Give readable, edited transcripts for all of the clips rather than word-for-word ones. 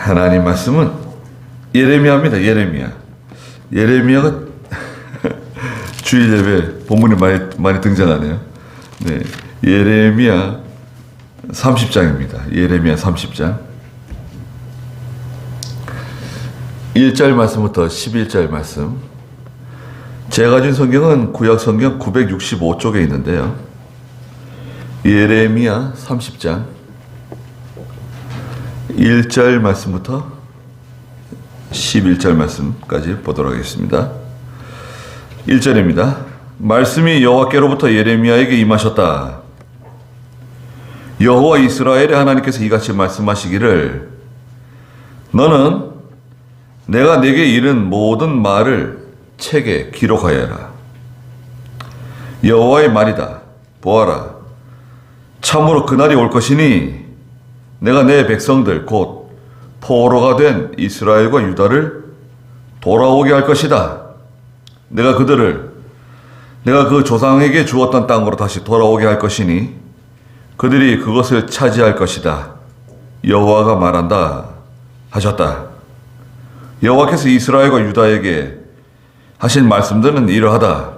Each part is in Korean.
하나님 말씀은 예레미야입니다. 예레미야가 주일 예배 본문에 많이 등장하네요. 네, 예레미야 30장입니다. 예레미야 30장 1절 말씀부터 11절 말씀. 제가 가진 성경은 구약 성경 965쪽에 있는데요. 예레미야 30장 1절 말씀부터 11절 말씀까지 보도록 하겠습니다. 1절입니다. 말씀이 여호와께로부터 예레미야에게 임하셨다. 여호와 이스라엘의 하나님께서 이같이 말씀하시기를 너는 내가 네게 이른 모든 말을 책에 기록하여라. 여호와의 말이다. 보아라. 참으로 그날이 올 것이니 내가 내 백성들 곧 포로가 된 이스라엘과 유다를 돌아오게 할 것이다. 내가 그 조상에게 주었던 땅으로 다시 돌아오게 할 것이니 그들이 그것을 차지할 것이다. 여호와가 말한다 하셨다. 여호와께서 이스라엘과 유다에게 하신 말씀들은 이러하다.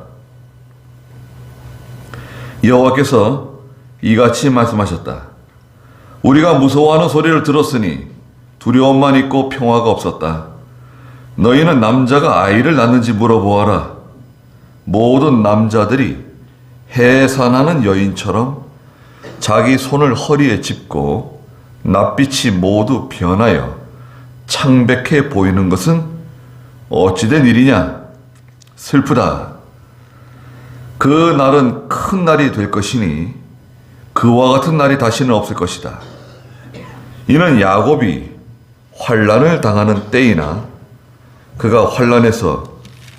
여호와께서 이같이 말씀하셨다. 우리가 무서워하는 소리를 들었으니 두려움만 있고 평화가 없었다. 너희는 남자가 아이를 낳는지 물어보아라. 모든 남자들이 해산하는 여인처럼 자기 손을 허리에 짚고 낯빛이 모두 변하여 창백해 보이는 것은 어찌된 일이냐? 슬프다. 그 날은 큰 날이 될 것이니 그와 같은 날이 다시는 없을 것이다. 이는 야곱이 환난을 당하는 때이나 그가 환난에서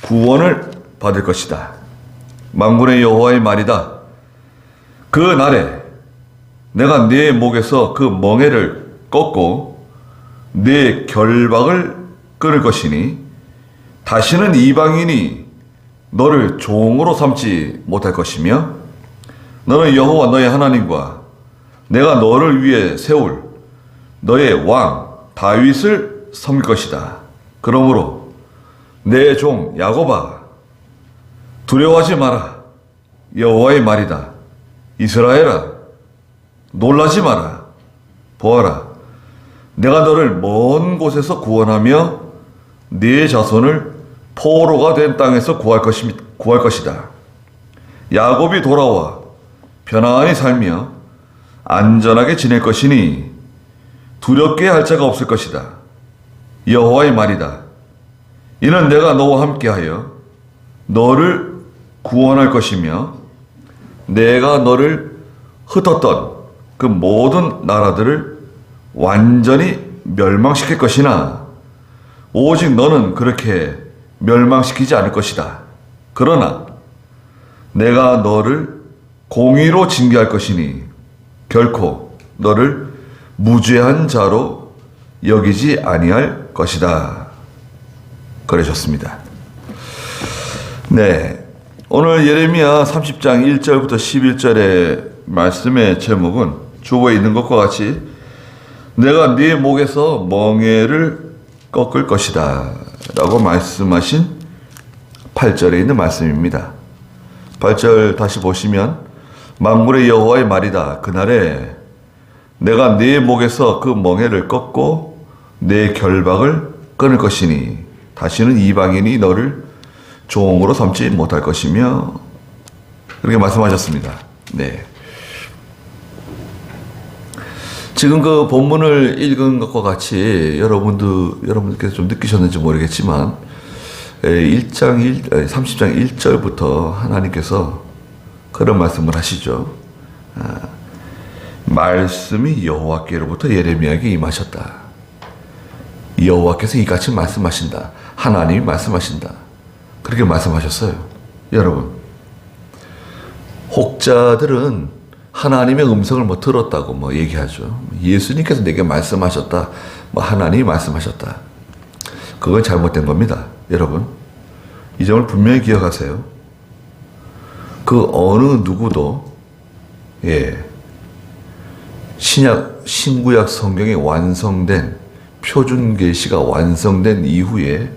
구원을 받을 것이다. 만군의 여호와의 말이다. 그 날에 내가 네 목에서 그 멍에를 꺾고 네 결박을 끊을 것이니 다시는 이방인이 너를 종으로 삼지 못할 것이며 너는 여호와 너의 하나님과 내가 너를 위해 세울 너의 왕 다윗을 섬길 것이다. 그러므로 내 종 야곱아 두려워하지 마라. 여호와의 말이다. 이스라엘아 놀라지 마라. 보아라. 내가 너를 먼 곳에서 구원하며 네 자손을 포로가 된 땅에서 구할 것이다. 야곱이 돌아와 편안히 살며 안전하게 지낼 것이니 두렵게 할 자가 없을 것이다. 여호와의 말이다. 이는 내가 너와 함께하여 너를 구원할 것이며 내가 너를 흩었던 그 모든 나라들을 완전히 멸망시킬 것이나 오직 너는 그렇게 멸망시키지 않을 것이다. 그러나 내가 너를 공의로 징계할 것이니 결코 너를 무죄한 자로 여기지 아니할 것이다. 그러셨습니다. 네, 오늘 예레미야 30장 1절부터 11절의 말씀의 제목은 주어에 있는 것과 같이 내가 네 목에서 멍에를 꺾을 것이다 라고 말씀하신 8절에 있는 말씀입니다. 8절 다시 보시면 만군의 여호와의 말이다. 그날에 내가 네 목에서 그 멍에를 꺾고 내 결박을 끊을 것이니 다시는 이방인이 너를 종으로 삼지 못할 것이며 그렇게 말씀하셨습니다. 네. 지금 그 본문을 읽은 것과 같이 여러분들께서 좀 느끼셨는지 모르겠지만 30장 1절부터 하나님께서 그런 말씀을 하시죠. 말씀이 여호와께로부터 예레미야에게 임하셨다. 여호와께서 이같이 말씀하신다. 하나님이 말씀하신다. 그렇게 말씀하셨어요. 여러분, 혹자들은 하나님의 음성을 들었다고 얘기하죠. 예수님께서 내게 말씀하셨다. 하나님이 말씀하셨다. 그건 잘못된 겁니다. 여러분, 이 점을 분명히 기억하세요. 그 어느 누구도 신구약 성경에 완성된 표준계시가 완성된 이후에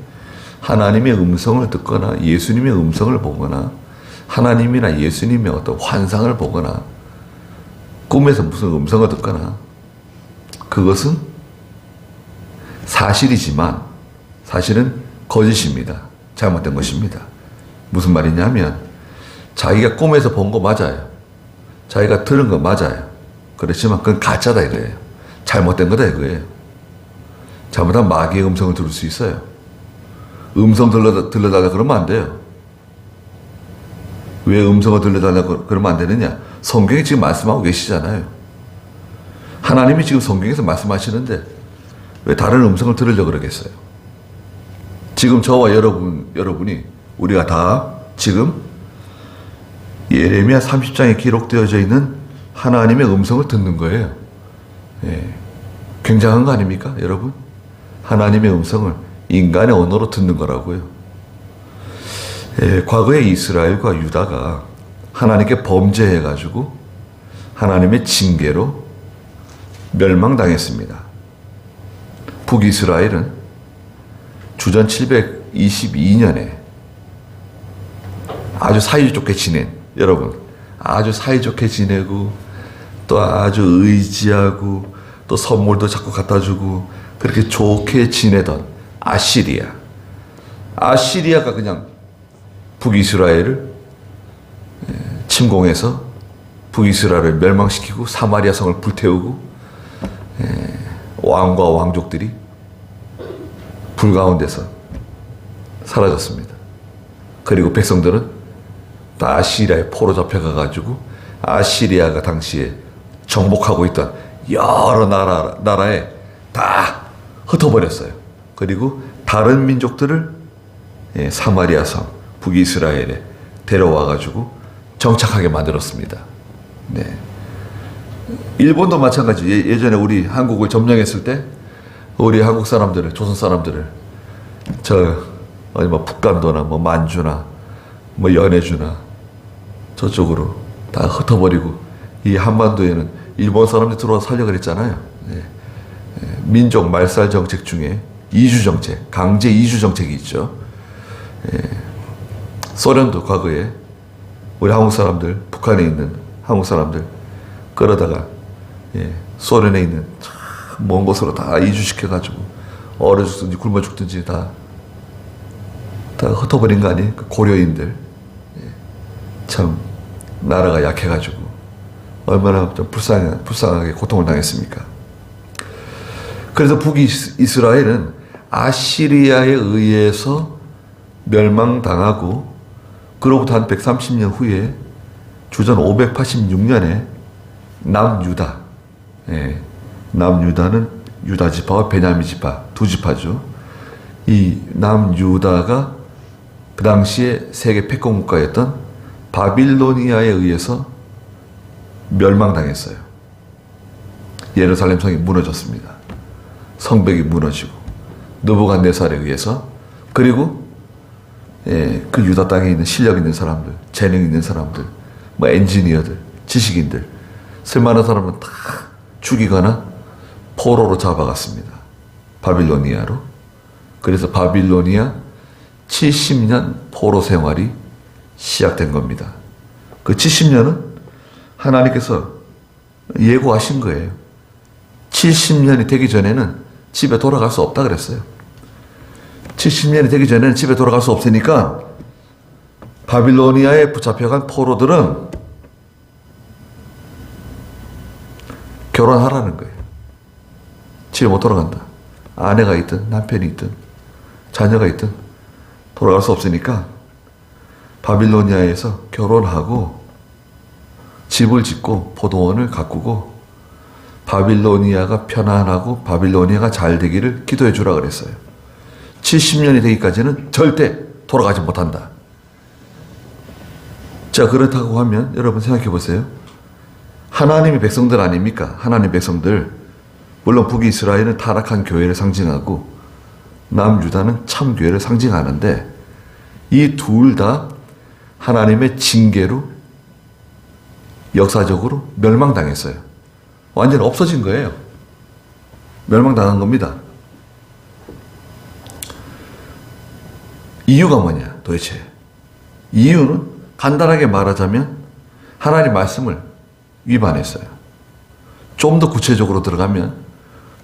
하나님의 음성을 듣거나 예수님의 음성을 보거나 하나님이나 예수님의 어떤 환상을 보거나 꿈에서 무슨 음성을 듣거나 그것은 사실이지만 사실은 거짓입니다. 잘못된 것입니다. 무슨 말이냐면 자기가 꿈에서 본 거 맞아요. 자기가 들은 거 맞아요. 그렇지만 그건 가짜다 이거예요. 잘못된 거다 이거예요. 잘못하면 마귀의 음성을 들을 수 있어요. 음성 들려달라 그러면 안 돼요. 왜 음성을 들려달라 그러면 안 되느냐? 성경이 지금 말씀하고 계시잖아요. 하나님이 지금 성경에서 말씀하시는데 왜 다른 음성을 들으려고 그러겠어요? 지금 저와 여러분이 우리가 다 지금 예레미야 30장에 기록되어져 있는 하나님의 음성을 듣는 거예요. 예. 굉장한 거 아닙니까, 여러분? 하나님의 음성을 인간의 언어로 듣는 거라고요. 예, 과거에 이스라엘과 유다가 하나님께 범죄해가지고 하나님의 징계로 멸망당했습니다. 북이스라엘은 주전 722년에 아주 사이좋게 지낸, 여러분, 아주 사이좋게 지내고 또 아주 의지하고 또 선물도 자꾸 갖다 주고 그렇게 좋게 지내던 아시리아가 그냥 북이스라엘을 침공해서 북이스라엘을 멸망시키고 사마리아 성을 불태우고 왕과 왕족들이 불 가운데서 사라졌습니다. 그리고 백성들은 다 아시리아에 포로 잡혀가가지고 아시리아가 당시에 정복하고 있던 여러 나라에 다 흩어버렸어요. 그리고 다른 민족들을 사마리아 성, 북이스라엘에 데려와가지고 정착하게 만들었습니다. 네. 일본도 마찬가지. 예전에 우리 한국을 점령했을 때 우리 한국 사람들을, 조선 사람들을 북간도나 만주나 연해주나 저쪽으로 다 흩어버리고 이 한반도에는 일본 사람들이 들어와서 살려고 그랬잖아요. 네. 민족 말살 정책 중에 이주 정책, 강제 이주 정책이 있죠. 소련도 과거에 우리 한국 사람들, 북한에 있는 한국 사람들 끌어다가 소련에 있는 먼 곳으로 다 이주시켜가지고 얼어 죽든지 굶어 죽든지 다 흩어버린 거 아니에요? 그 고려인들. 참 나라가 약해가지고 얼마나 좀 불쌍하게 고통을 당했습니까? 그래서 북이스라엘은 아시리아에 의해서 멸망당하고 그로부터 한 130년 후에 주전 586년에 남유다, 남유다는 유다 지파와 베냐민 지파 두 지파죠. 이 남유다가 그 당시에 세계 패권 국가였던 바빌로니아에 의해서 멸망당했어요. 예루살렘 성이 무너졌습니다. 성벽이 무너지고 느부갓네살에 의해서. 그리고 그 유다 땅에 있는 실력 있는 사람들, 재능 있는 사람들, 엔지니어들, 지식인들, 쓸만한 사람은 다 죽이거나 포로로 잡아갔습니다. 바빌로니아로. 그래서 바빌로니아 70년 포로 생활이 시작된 겁니다. 그 70년은 하나님께서 예고하신 거예요. 70년이 되기 전에는 집에 돌아갈 수 없다 그랬어요. 70년이 되기 전에는 집에 돌아갈 수 없으니까 바빌로니아에 붙잡혀간 포로들은 결혼하라는 거예요. 집에 못 돌아간다. 아내가 있든 남편이 있든 자녀가 있든 돌아갈 수 없으니까 바빌로니아에서 결혼하고 집을 짓고 포도원을 가꾸고 바빌로니아가 편안하고 바빌로니아가 잘 되기를 기도해 주라 그랬어요. 70년이 되기까지는 절대 돌아가지 못한다. 자, 그렇다고 하면 여러분 생각해 보세요. 하나님의 백성들 아닙니까? 하나님의 백성들. 물론 북이스라엘은 타락한 교회를 상징하고 남유다는 참 교회를 상징하는데 이 둘 다 하나님의 징계로 역사적으로 멸망당했어요. 완전히 없어진 거예요. 멸망당한 겁니다. 이유가 뭐냐 도대체? 이유는 간단하게 말하자면 하나님 말씀을 위반했어요. 좀 더 구체적으로 들어가면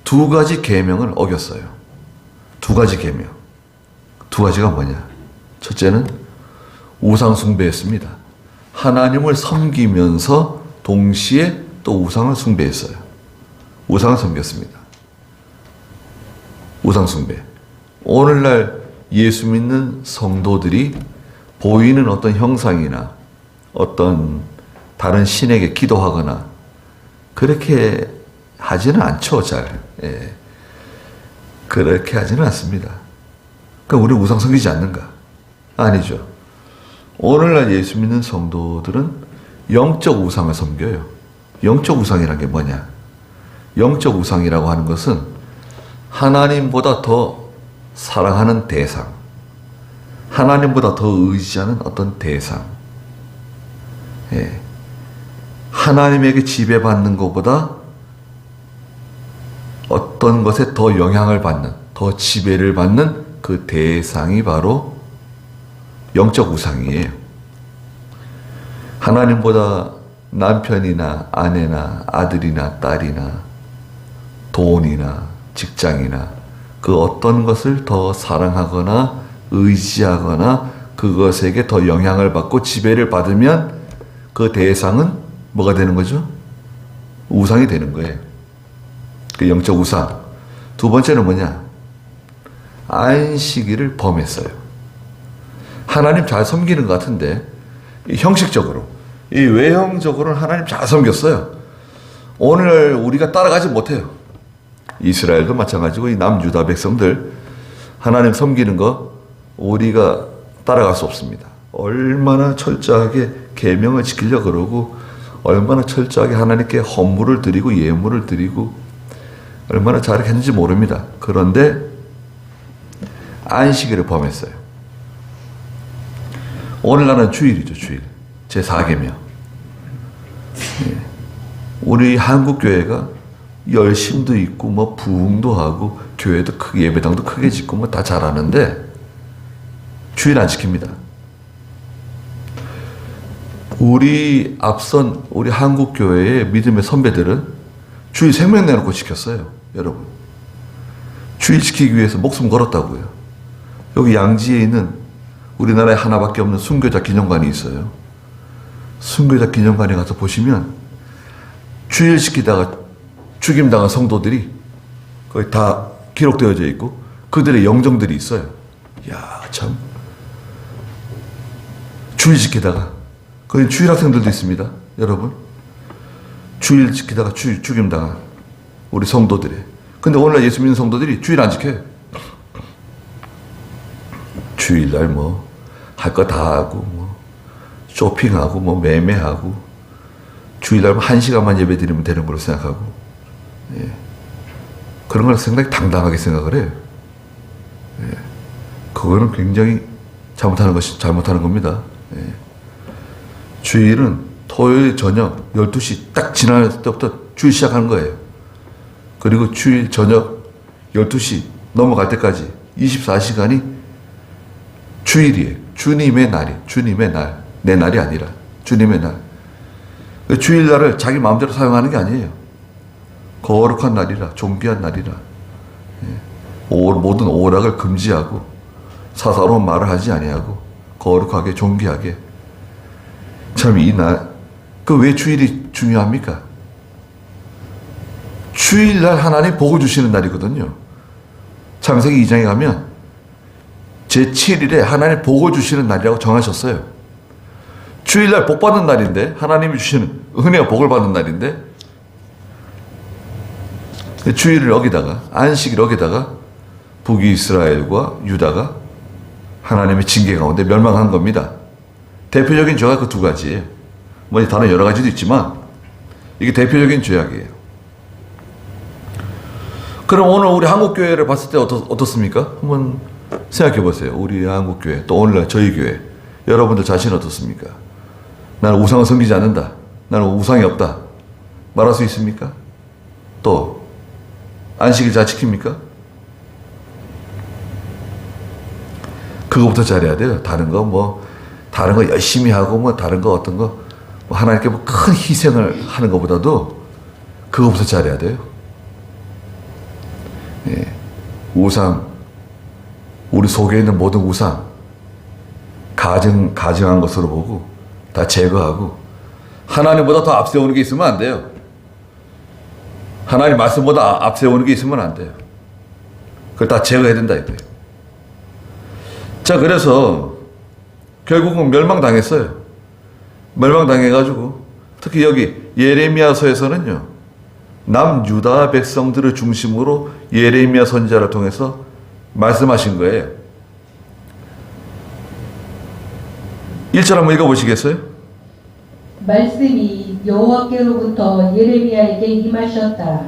두 가지 계명을 어겼어요. 두 가지 계명. 두 가지가 뭐냐? 첫째는 우상 숭배했습니다. 하나님을 섬기면서 동시에 또 우상을 숭배했어요. 우상을 섬겼습니다. 우상 숭배. 오늘날 예수 믿는 성도들이 보이는 어떤 형상이나 어떤 다른 신에게 기도하거나 그렇게 하지는 않죠, 잘. 예. 그렇게 하지는 않습니다. 그럼 우리 우상 섬기지 않는가? 아니죠. 오늘날 예수 믿는 성도들은 영적 우상을 섬겨요. 영적 우상이라는 게 뭐냐? 영적 우상이라고 하는 것은 하나님보다 더 사랑하는 대상, 하나님보다 더 의지하는 어떤 대상, 예. 하나님에게 지배받는 것보다 어떤 것에 더 영향을 받는, 더 지배를 받는 그 대상이 바로 영적 우상이에요. 하나님보다 남편이나 아내나 아들이나 딸이나 돈이나 직장이나 그 어떤 것을 더 사랑하거나 의지하거나 그것에게 더 영향을 받고 지배를 받으면 그 대상은 뭐가 되는 거죠? 우상이 되는 거예요. 그 영적 우상. 두 번째는 뭐냐? 안식일을 범했어요. 하나님 잘 섬기는 것 같은데 형식적으로, 이 외형적으로는 하나님 잘 섬겼어요. 오늘 우리가 따라가지 못해요. 이스라엘도 마찬가지고 이 남유다 백성들 하나님 섬기는 거 우리가 따라갈 수 없습니다. 얼마나 철저하게 계명을 지키려고 그러고 얼마나 철저하게 하나님께 헌물을 드리고 예물을 드리고 얼마나 잘했는지 모릅니다. 그런데 안식일을 범했어요. 오늘날은 주일이죠, 주일. 제4계명. 우리 한국교회가 열심도 있고 뭐 부흥도 하고 교회도 크게 예배당도 크게 짓고 뭐 다 잘하는데 주일 안 지킵니다. 우리 앞선 우리 한국교회의 믿음의 선배들은 주일 생명 내놓고 지켰어요. 여러분, 주일 지키기 위해서 목숨 걸었다고요. 여기 양지에 있는 우리나라에 하나밖에 없는 순교자 기념관이 있어요. 순교자 기념관에 가서 보시면 주일 지키다가 죽임당한 성도들이 거의 다 기록되어져 있고 그들의 영정들이 있어요. 이야, 참. 주일 지키다가, 거기 주일 학생들도 있습니다. 여러분, 주일 지키다가 죽임당한 우리 성도들이. 근데 오늘날 예수 믿는 성도들이 주일 안 지켜요. 주일날 뭐 할 거 다 하고 뭐 쇼핑하고 뭐 매매하고 주일날 1시간만 예배 드리면 되는 걸로 생각하고, 예. 그런 걸 상당히 당당하게 생각을 해요. 예. 그거는 굉장히 잘못하는 겁니다. 예. 주일은 토요일 저녁 12시 딱 지날 때부터 주일 시작하는 거예요. 그리고 주일 저녁 12시 넘어갈 때까지 24시간이 주일이에요. 주님의 날이, 주님의 날. 내 날이 아니라 주님의 날. 주일날을 자기 마음대로 사용하는 게 아니에요. 거룩한 날이라, 존귀한 날이라. 모든 오락을 금지하고 사사로운 말을 하지 아니하고 거룩하게 존귀하게. 참 이 날, 그 왜 주일이 중요합니까? 주일날 하나님 복을 주시는 날이거든요. 창세기 2장에 가면 제7일에 하나님 복을 주시는 날이라고 정하셨어요. 주일날 복 받는 날인데, 하나님이 주시는 은혜와 복을 받는 날인데, 주일을 어기다가, 안식일 어기다가 북이스라엘과 유다가 하나님의 징계 가운데 멸망한 겁니다. 대표적인 죄가 그 두 가지예요. 뭐 다른 여러 가지도 있지만 이게 대표적인 죄악이에요. 그럼 오늘 우리 한국교회를 봤을 때 어떻습니까? 한번 생각해 보세요. 우리 한국교회, 또 오늘날 저희 교회, 여러분들 자신 어떻습니까? 나는 우상을 섬기지 않는다, 나는 우상이 없다 말할 수 있습니까? 또 안식일 잘 지킵니까? 그거부터 잘해야 돼요. 다른 거 열심히 하고 뭐 다른 거 어떤 거 뭐 하나님께 뭐 큰 희생을 하는 것보다도 그거부터 잘해야 돼요. 예. 우상, 우리 속에 있는 모든 우상, 가증한 것으로 보고 다 제거하고 하나님보다 더 앞세우는 게 있으면 안 돼요. 하나님 말씀보다 앞세우는 게 있으면 안 돼요. 그걸 다 제거해야 된다 이거예요. 자, 그래서 결국은 멸망당했어요. 멸망당해가지고 특히 여기 예레미야서에서는요, 남유다 백성들을 중심으로 예레미야 선지자를 통해서 말씀하신 거예요. 1절 한번 읽어보시겠어요? 말씀이 여호와께로부터 예레미야에게 임하셨다.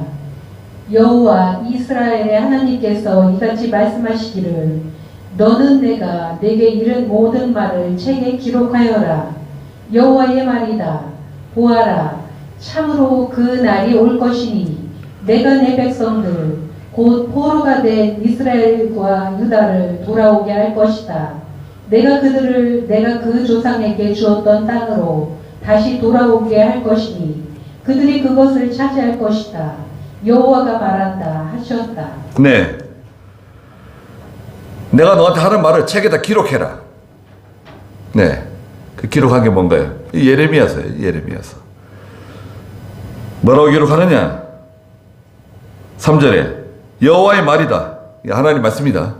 여호와 이스라엘의 하나님께서 이같이 말씀하시기를 너는 내가 내게 이른 모든 말을 책에 기록하여라. 여호와의 말이다. 보아라. 참으로 그 날이 올 것이니 내가 내 백성들 곧 포로가 된 이스라엘과 유다를 돌아오게 할 것이다. 내가 그들을 내가 그 조상에게 주었던 땅으로 다시 돌아오게 할 것이니 그들이 그것을 차지할 것이다. 여호와가 말한다 하셨다. 네. 내가 너한테 하는 말을 책에다 기록해라. 네. 그 기록한 게 뭔가요? 예레미야서예요. 예레미야서. 뭐라고 기록하느냐? 3절에 여호와의 말이다. 하나님 말씀이다.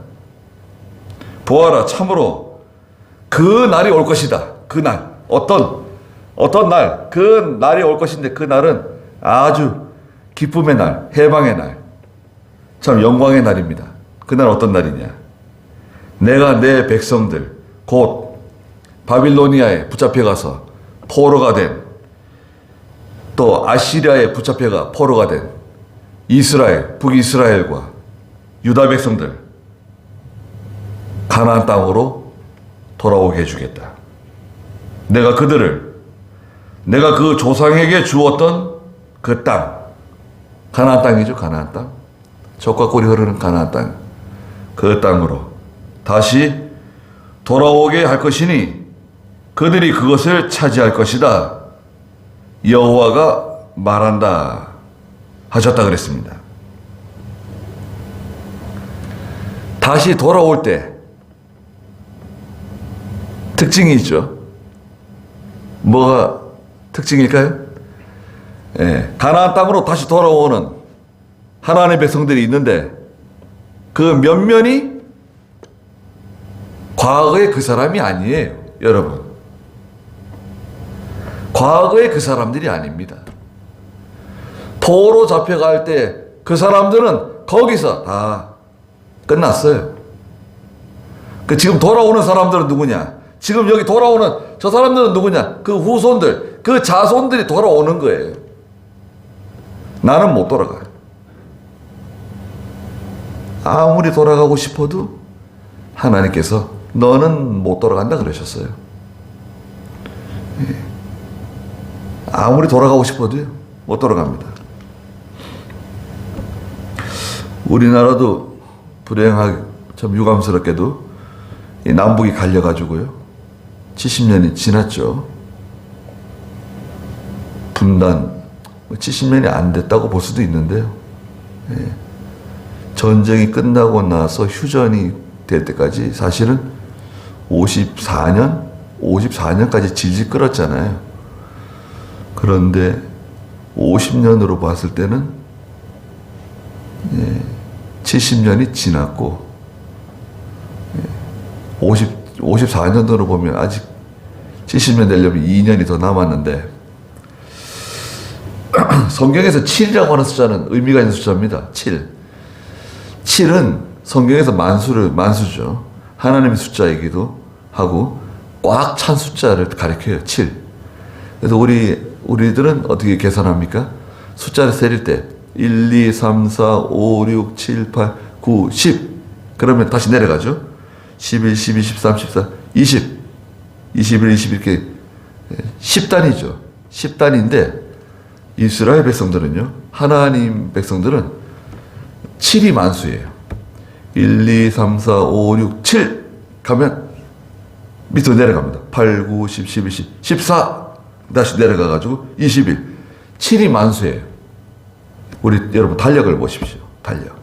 보아라. 참으로 그 날이 올 것이다. 그 날. 어떤 날. 그 날이 올 것인데 그 날은 아주 기쁨의 날, 해방의 날, 참 영광의 날입니다. 그날 어떤 날이냐? 내가 내 백성들 곧 바빌로니아에 붙잡혀가서 포로가 된, 또 아시리아에 붙잡혀가 포로가 된 이스라엘, 북이스라엘과 유다 백성들 가나안 땅으로 돌아오게 해주겠다. 내가 그들을 내가 그 조상에게 주었던 그 땅, 가나안 땅이죠. 가나안 땅. 젖과 꿀이 흐르는 가나안 땅. 그 땅으로 다시 돌아오게 할 것이니 그들이 그것을 차지할 것이다. 여호와가 말한다 하셨다 그랬습니다. 다시 돌아올 때 특징이 있죠. 뭐가 특징일까요? 예, 가나안 땅으로 다시 돌아오는 하나님의 백성들이 있는데 그 면면이 과거의 그 사람이 아니에요. 여러분, 과거의 그 사람들이 아닙니다. 포로 잡혀갈 때 그 사람들은 거기서 다 끝났어요. 그 지금 돌아오는 사람들은 누구냐? 지금 여기 돌아오는 저 사람들은 누구냐? 그 후손들, 그 자손들이 돌아오는 거예요. 나는 못 돌아가요. 아무리 돌아가고 싶어도 하나님께서 너는 못 돌아간다 그러셨어요. 아무리 돌아가고 싶어도요, 못 돌아갑니다. 우리나라도 불행하게, 참 유감스럽게도 이 남북이 갈려가지고요, 70년이 지났죠. 분단, 70년이 안 됐다고 볼 수도 있는데요. 예. 전쟁이 끝나고 나서 휴전이 될 때까지 사실은 54년까지 질질 끌었잖아요. 그런데 50년으로 봤을 때는 70년이 지났고 54년으로 보면 아직 70년 되려면 2년이 더 남았는데 성경에서 7이라고 하는 숫자는 의미가 있는 숫자입니다. 7은 성경에서 만수죠. 하나님의 숫자이기도 하고 꽉 찬 숫자를 가리켜요. 7. 그래서 우리들은 어떻게 계산합니까? 숫자를 세릴 때 1, 2, 3, 4, 5, 6, 7, 8, 9, 10. 그러면 다시 내려가죠. 11, 12, 13, 14, 20, 21, 22 이렇게 10단이죠. 10단인데 이스라엘 백성들은요, 하나님 백성들은 7이 만수예요. 1, 2, 3, 4, 5, 6, 7 가면 밑으로 내려갑니다. 8, 9, 10, 11, 14 다시 내려가가지고 21. 7이 만수예요. 우리 여러분 달력을 보십시오. 달력.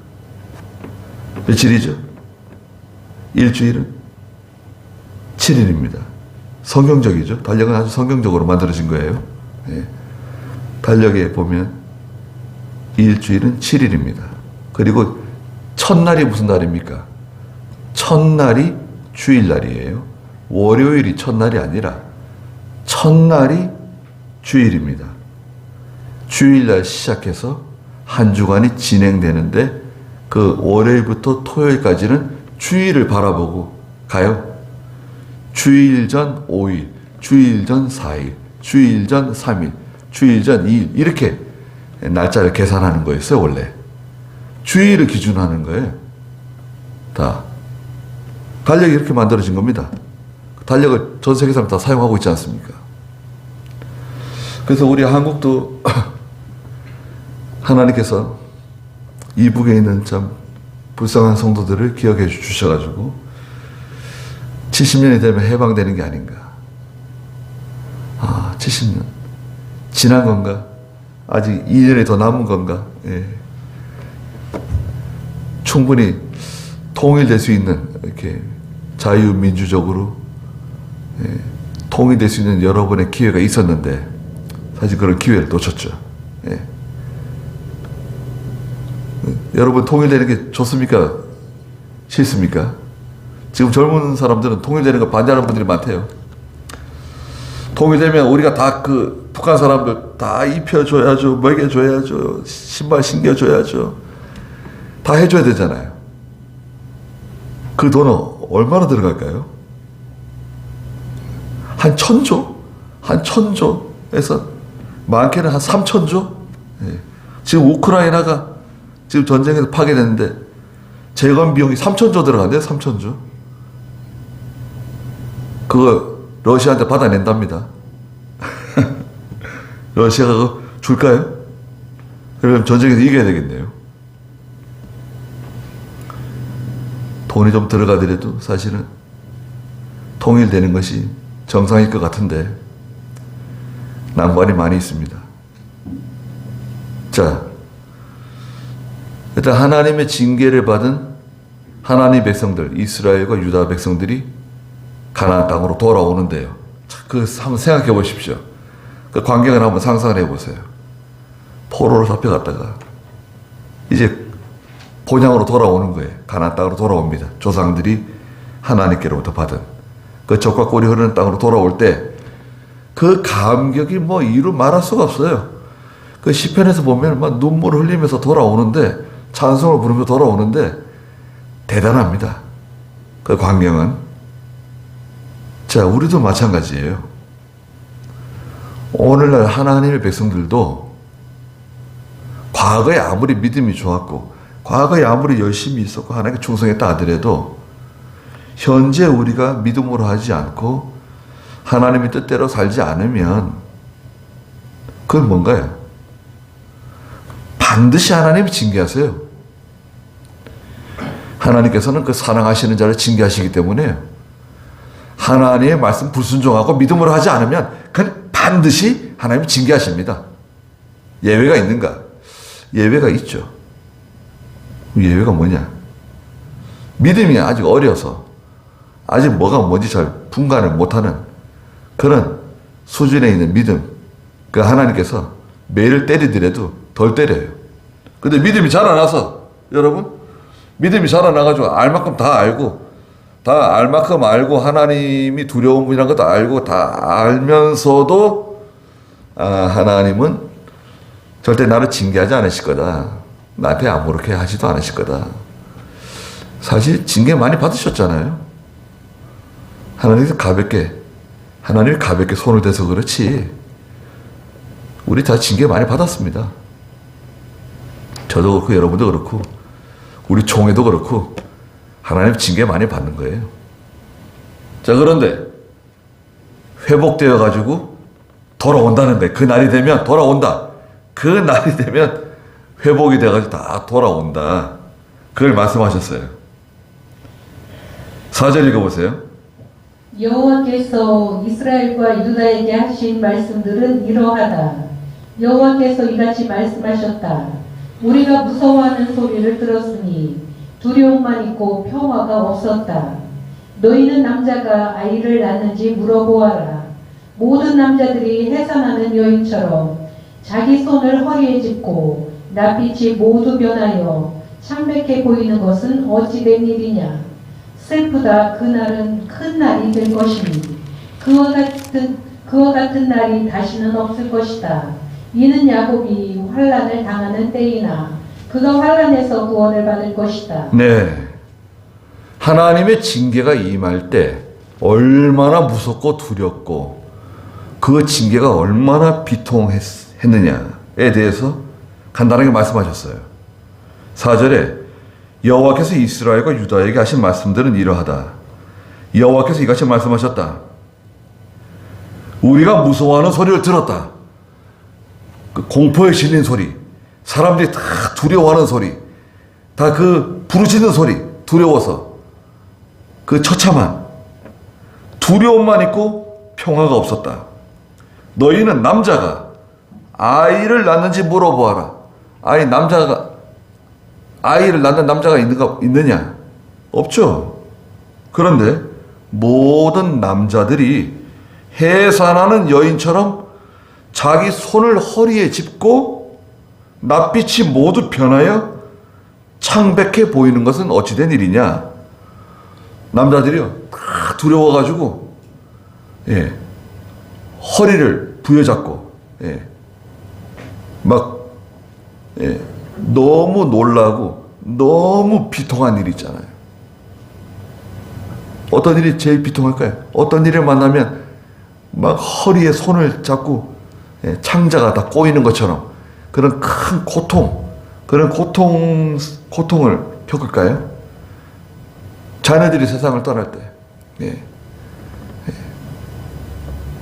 며칠이죠? 일주일은 7일입니다. 성경적이죠. 달력은 아주 성경적으로 만들어진 거예요. 예. 달력에 보면 일주일은 7일입니다. 그리고 첫날이 무슨 날입니까? 첫날이 주일날이에요. 월요일이 첫날이 아니라 첫날이 주일입니다. 주일날 시작해서 한 주간이 진행되는데 그 월요일부터 토요일까지는 주일을 바라보고 가요. 주일 전 5일, 주일 전 4일, 주일 전 3일, 주일 전 2일 이렇게 날짜를 계산하는 거였어요. 원래 주일을 기준으로 하는 거예요. 다 달력이 이렇게 만들어진 겁니다. 달력을 전 세계 사람 다 사용하고 있지 않습니까? 그래서 우리 한국도 하나님께서 이북에 있는 참 불쌍한 성도들을 기억해 주셔가지고 70년이 되면 해방되는 게 아닌가. 70년 지난 건가? 아직 2년이 더 남은 건가? 예. 충분히 통일될 수 있는 이렇게 자유민주적으로 통일될 수 있는 여러 번의 기회가 있었는데 사실 그런 기회를 놓쳤죠. 예. 여러분 통일되는 게 좋습니까? 싫습니까? 지금 젊은 사람들은 통일되는 거 반대하는 분들이 많대요. 통일되면 우리가 다 그 북한 사람들 다 입혀줘야죠, 먹여줘야죠, 신발 신겨줘야죠, 다 해줘야 되잖아요. 그 돈은 얼마나 들어갈까요? 한 1,000조? 한 1,000조에서 많게는 한 3,000조? 예. 지금 우크라이나가 지금 전쟁에서 파괴됐는데 재건 비용이 3,000조 들어간대요. 3,000조. 그거 러시아한테 받아낸답니다. 러시아가 그거 줄까요? 그럼 전쟁에서 이겨야 되겠네요. 돈이 좀 들어가더라도 사실은 통일되는 것이 정상일 것 같은데 낭만이 많이 있습니다. 자, 일단 하나님의 징계를 받은 하나님의 백성들, 이스라엘과 유다 백성들이 가나안 땅으로 돌아오는데요. 그 한번 생각해 보십시오. 그 광경을 한번 상상을 해보세요. 포로로 잡혀갔다가 이제 본향으로 돌아오는 거예요. 가나안 땅으로 돌아옵니다. 조상들이 하나님께로부터 받은 그 젖과 꿀이 흐르는 땅으로 돌아올 때 그 감격이 뭐 이루 말할 수가 없어요. 그 시편에서 보면 막 눈물을 흘리면서 돌아오는데 찬송을 부르면서 돌아오는데 대단합니다. 그 광경은. 자, 우리도 마찬가지예요. 오늘날 하나님의 백성들도 과거에 아무리 믿음이 좋았고 과거에 아무리 열심히 있었고 하나님께 충성했다 하더라도 현재 우리가 믿음으로 하지 않고 하나님의 뜻대로 살지 않으면 그건 뭔가요? 반드시 하나님이 징계하세요. 하나님께서는 그 사랑하시는 자를 징계하시기 때문에 하나님의 말씀 불순종하고 믿음으로 하지 않으면 그건 반드시 하나님이 징계하십니다. 예외가 있는가? 예외가 있죠. 예외가 뭐냐? 믿음이 아직 어려서 아직 뭐가 뭔지 잘 분간을 못하는 그런 수준에 있는 믿음, 그 하나님께서 매를 때리더라도 덜 때려요. 근데 믿음이 자라나서 여러분 믿음이 자라나가지고 알 만큼 다 알고 다 알 만큼 알고 하나님이 두려운 분이라는 것도 알고 다 알면서도 하나님은 절대 나를 징계하지 않으실 거다. 나한테 아무렇게 하지도 않으실 거다. 사실 징계 많이 받으셨잖아요. 하나님이 가볍게 손을 대서 그렇지 우리 다 징계 많이 받았습니다. 저도 그렇고 여러분도 그렇고 우리 총회도 그렇고 하나님 징계 많이 받는 거예요. 자, 그런데 회복되어 가지고 돌아온다는 거예요. 그 날이 되면 돌아온다. 그 날이 되면 회복이 돼가지고 다 돌아온다. 그걸 말씀하셨어요. 4절 읽어보세요. 여호와께서 이스라엘과 유다에게 하신 말씀들은 이러하다. 여호와께서 이같이 말씀하셨다. 우리가 무서워하는 소리를 들었으니 두려움만 있고 평화가 없었다. 너희는 남자가 아이를 낳는지 물어보아라. 모든 남자들이 해산하는 여인처럼 자기 손을 허리에 짚고 낯빛이 모두 변하여 창백해 보이는 것은 어찌 된 일이냐. 슬프다. 그날은 큰 날이 될 것이니 그와 같은 날이 다시는 없을 것이다. 이는 야곱이 환난을 당하는 때이나 그가 환난에서 구원을 받을 것이다. 네. 하나님의 징계가 임할 때 얼마나 무섭고 두렵고 그 징계가 얼마나 비통했느냐에 대해서 간단하게 말씀하셨어요. 4절에 여호와께서 이스라엘과 유다에게 하신 말씀들은 이러하다. 여호와께서 이같이 말씀하셨다. 우리가 무서워하는 소리를 들었다. 그 공포에 실린 소리, 사람들이 다 두려워하는 소리, 다 그 부르짖는 소리, 두려워서 그 처참한 두려움만 있고 평화가 없었다. 너희는 남자가 아이를 낳는지 물어보아라. 아이를 낳는 남자가 있느냐? 없죠. 그런데 모든 남자들이 해산하는 여인처럼 자기 손을 허리에 짚고 낯빛이 모두 변하여 창백해 보이는 것은 어찌된 일이냐? 남자들이요, 다 두려워가지고, 허리를 부여잡고, 너무 놀라고, 너무 비통한 일이 있잖아요. 어떤 일이 제일 비통할까요? 어떤 일을 만나면 막 허리에 손을 잡고, 창자가 다 꼬이는 것처럼 그런 큰 고통, 그런 고통을 겪을까요? 자녀들이 세상을 떠날 때,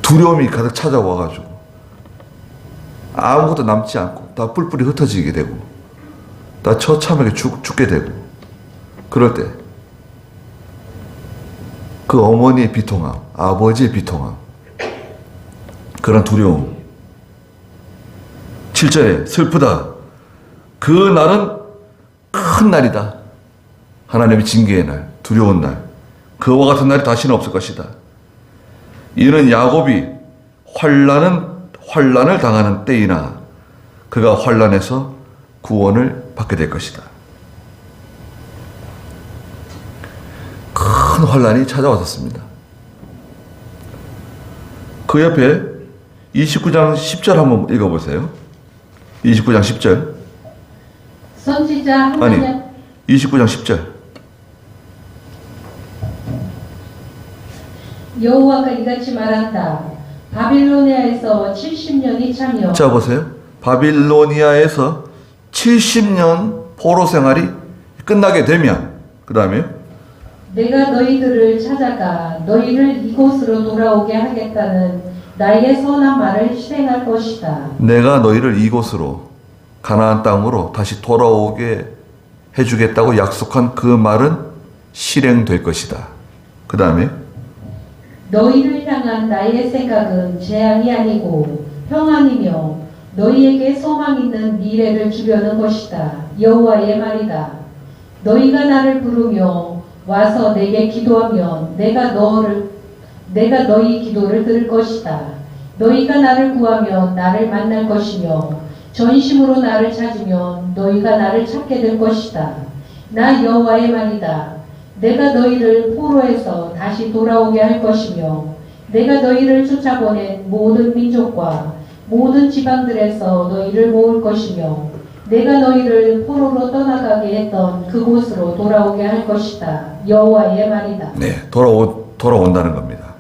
두려움이 가득 찾아와가지고 아무것도 남지 않고 다 뿔뿔이 흩어지게 되고 다 처참하게 죽게 되고 그럴 때 그 어머니의 비통함, 아버지의 비통함, 그런 두려움. 7절에 슬프다. 그 날은 큰 날이다. 하나님의 징계의 날, 두려운 날. 그와 같은 날이 다시는 없을 것이다. 이는 야곱이 환난을 당하는 때이나 그가 환난에서 구원을 받게 될 것이다. 큰 환난이 찾아왔었습니다. 그 옆에 29장 10절 한번 읽어보세요. 29장 10절. 선지자 하나님 29장 10절. 여호와가 이같이 말한다. 바빌로니아에서 70년이 차며. 자 보세요. 바빌로니아에서 70년 포로 생활이 끝나게 되면 그 다음에 내가 너희들을 찾아가 너희를 이곳으로 돌아오게 하겠다는 나의 선한 말을 실행할 것이다. 내가 너희를 이곳으로 가나안 땅으로 다시 돌아오게 해주겠다고 약속한 그 말은 실행될 것이다. 그 다음에 너희를 향한 나의 생각은 재앙이 아니고 평안이며 너희에게 소망 있는 미래를 주려는 것이다. 여호와의 말이다. 너희가 나를 부르며 와서 내게 기도하면 내가 너희 기도를 들을 것이다. 너희가 나를 구하면 나를 만날 것이며 전심으로 나를 찾으면 너희가 나를 찾게 될 것이다. 나 여호와의 말이다. 내가 너희를 포로에서 다시 돌아오게 할 것이며 내가 너희를 쫓아보낸 모든 민족과 모든 지방들에서 너희를 모을 것이며 내가 너희를 포로로 떠나가게 했던 그곳으로 돌아오게 할 것이다. 여호와의 말이다. 네, 돌아온다는 겁니다.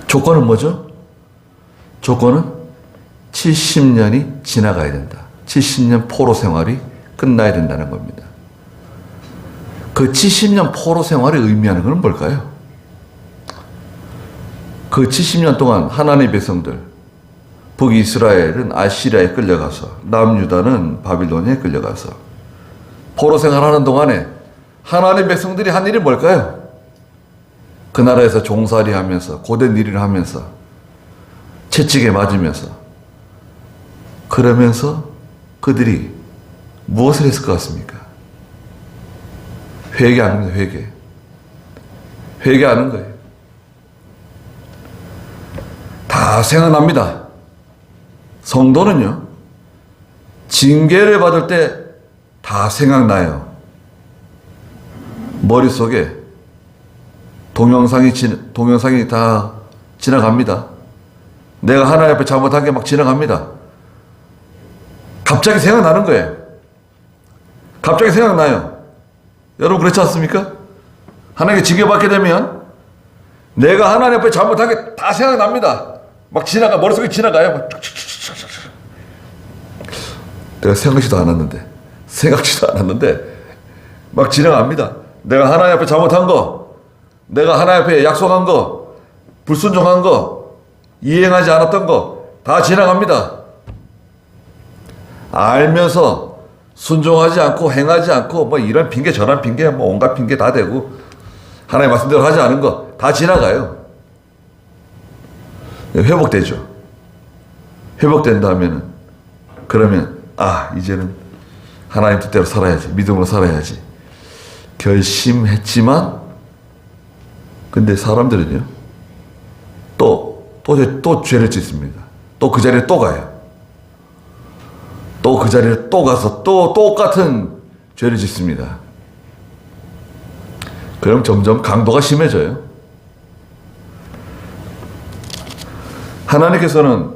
조건은 뭐죠? 조건은 70년이 지나가야 된다. 70년 포로 생활이 끝나야 된다는 겁니다. 그 70년 포로 생활이 의미하는 것은 뭘까요? 그 70년 동안 하나님의 백성들, 북이스라엘은 아시리아에 끌려가서 남유다는 바빌론에 끌려가서 포로 생활하는 동안에 하나님 백성들이 한 일이 뭘까요? 그 나라에서 종살이 하면서 고된 일을 하면서 채찍에 맞으면서 그러면서 그들이 무엇을 했을 것 같습니까? 회개하는 거예요. 회개하는 거예요. 다 생각납니다. 성도는요, 징계를 받을 때 다 생각나요. 머릿속에 동영상이 다 지나갑니다. 내가 하나님 앞에 잘못한 게 막 지나갑니다. 갑자기 생각나는 거예요. 갑자기 생각나요. 여러분 그렇지 않습니까? 하나님께 징계받게 되면 내가 하나님 앞에 잘못한 게 다 생각납니다. 막 머릿속에 지나가요. 막 내가 생각지도 않았는데 막 지나갑니다. 내가 하나님 앞에 잘못한 거, 내가 하나님 앞에 약속한 거, 불순종한 거, 이행하지 않았던 거 다 지나갑니다. 알면서 순종하지 않고 행하지 않고 뭐 이런 핑계 저런 핑계 뭐 온갖 핑계 다 대고 하나님 말씀대로 하지 않은 거 다 지나가요. 회복되죠. 회복된다면은 그러면 이제는 하나님 뜻대로 살아야지, 믿음으로 살아야지 결심했지만, 근데 사람들은요 또 죄를 짓습니다. 또 그 자리에 또 가요. 또 그 자리에 또 가서 또 똑같은 죄를 짓습니다. 그럼 점점 강도가 심해져요. 하나님께서는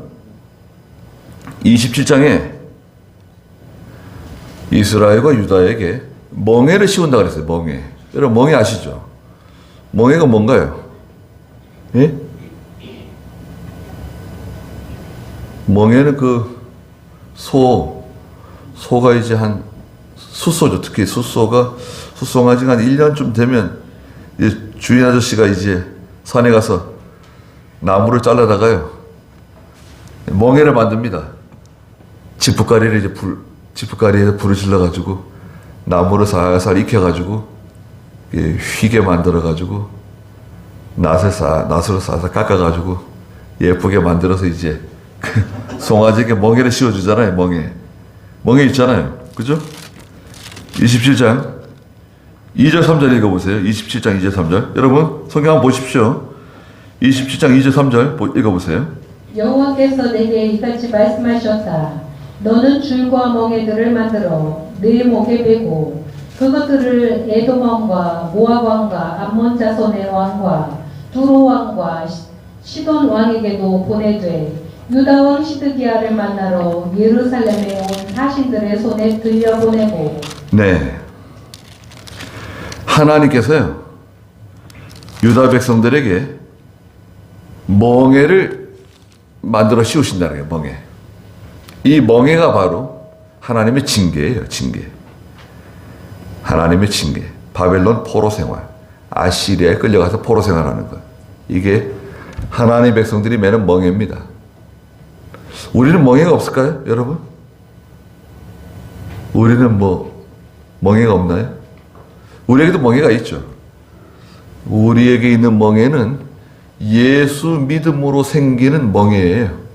27장에 이스라엘과 유다에게 멍에를 씌운다 그랬어요. 멍에. 여러분 멍에 아시죠? 멍에가 뭔가요? 예? 멍에는 그 소가 이제 한 숫소죠. 특히 숫송아지가 한 1년쯤 되면 이제 주인 아저씨가 이제 산에 가서 나무를 잘라다가요, 멍에를 만듭니다. 지프가리에서 불을 질러가지고 나무를 살살 익혀가지고 휘게 만들어가지고 낫으로 살살 깎아가지고 예쁘게 만들어서 이제 송아지에게 멍에를 씌워주잖아요. 멍에 있잖아요. 그죠? 27장 2절 3절 읽어보세요. 27장 2절 3절. 여러분 성경 한번 보십시오. 27장 2절 3절 읽어보세요. 여호와께서 내게 이같이 말씀하셨다. 너는 줄과 멍에들을 만들어 네 목에 베고 그것들을 에돔 왕과 모압 왕과 암몬 자손의 왕과 두로 왕과 시돈 왕에게도 보내되 유다 왕 시드기야를 만나러 예루살렘에 온 사신들의 손에 들려보내고. 네, 하나님께서요 유다 백성들에게 멍에를 만들어 씌우신다는 거예요. 이 멍에가 바로 하나님의 징계예요. 징계. 하나님의 징계. 바벨론 포로 생활, 아시리아에 끌려가서 포로 생활하는 것, 이게 하나님 백성들이 매는 멍에입니다. 우리는 멍에가 없을까요, 여러분? 우리는 멍에가 없나요? 우리에게도 멍에가 있죠. 우리에게 있는 멍에는 예수 믿음으로 생기는 멍에예요.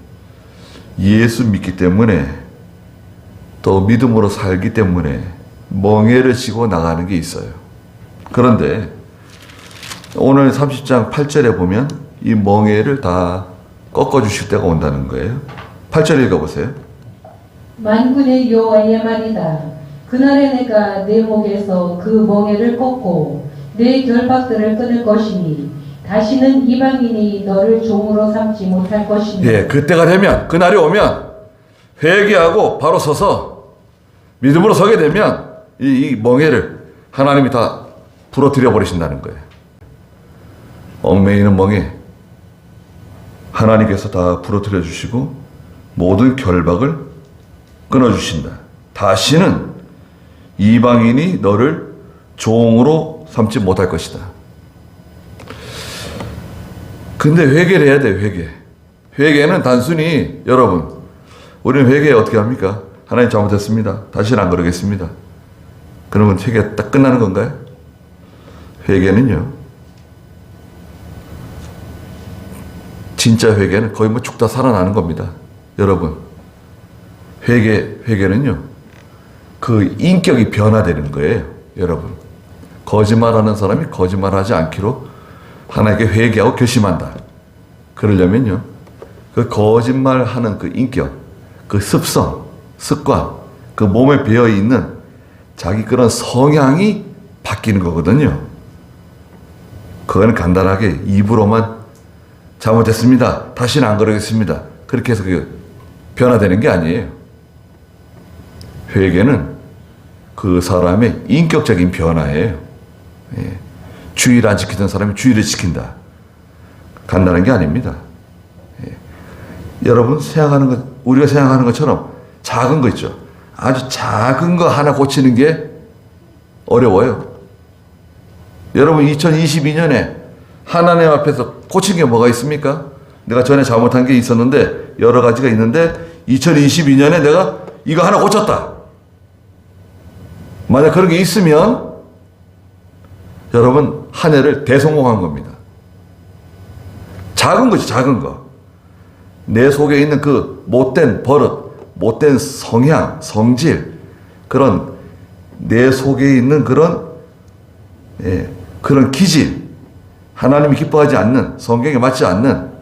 예수 믿기 때문에, 또 믿음으로 살기 때문에 멍에를 지고 나가는 게 있어요. 그런데 오늘 30장 8절에 보면 이 멍에를 다 꺾어주실 때가 온다는 거예요. 8절 읽어보세요. 만군의 여호와의 말이다. 그날에 내가 내 목에서 그 멍에를 꺾고 내 결박들을 끊을 것이니 다시는 이방인이 너를 종으로 삼지 못할 것이니. 예, 그때가 되면, 그날이 오면 회개하고 바로 서서 믿음으로 서게 되면 이 멍에를 하나님이 다 부러뜨려 버리신다는 거예요. 얽매이는 멍에 하나님께서 다 부러뜨려 주시고 모든 결박을 끊어주신다. 다시는 이방인이 너를 종으로 삼지 못할 것이다. 근데 회개를 해야 돼요. 회개는 단순히, 여러분, 우리는 회개 어떻게 합니까? 하나님 잘못했습니다. 다시는 안 그러겠습니다. 그러면 회개가 딱 끝나는 건가요? 회개는요, 진짜 회개는 거의 뭐 죽다 살아나는 겁니다. 여러분, 회개는요, 그 인격이 변화되는 거예요. 여러분, 거짓말하는 사람이 거짓말하지 않기로 하나님께 회개하고 결심한다. 그러려면요, 그 거짓말하는 그 인격, 그 습성, 습관, 그 몸에 배어 있는 자기 그런 성향이 바뀌는 거거든요. 그건 간단하게 입으로만 잘못했습니다, 다시는 안 그러겠습니다, 그렇게 해서 그 변화되는 게 아니에요. 회개는 그 사람의 인격적인 변화예요. 예. 주의를 안 지키던 사람이 주의를 지킨다. 간단한 게 아닙니다. 예. 여러분 우리가 생각하는 것처럼 작은 거 있죠. 아주 작은 거 하나 고치는 게 어려워요. 여러분, 2022년에 하나님 앞에서 고친 게 뭐가 있습니까? 내가 전에 잘못한 게 있었는데, 여러 가지가 있는데 2022년에 내가 이거 하나 고쳤다. 만약 그런 게 있으면 여러분, 한 해를 대성공한 겁니다. 작은 거지, 작은 거. 내 속에 있는 그 못된 버릇, 못된 성향, 성질, 그런 내 속에 있는 그런 그런 기질, 하나님이 기뻐하지 않는, 성경에 맞지 않는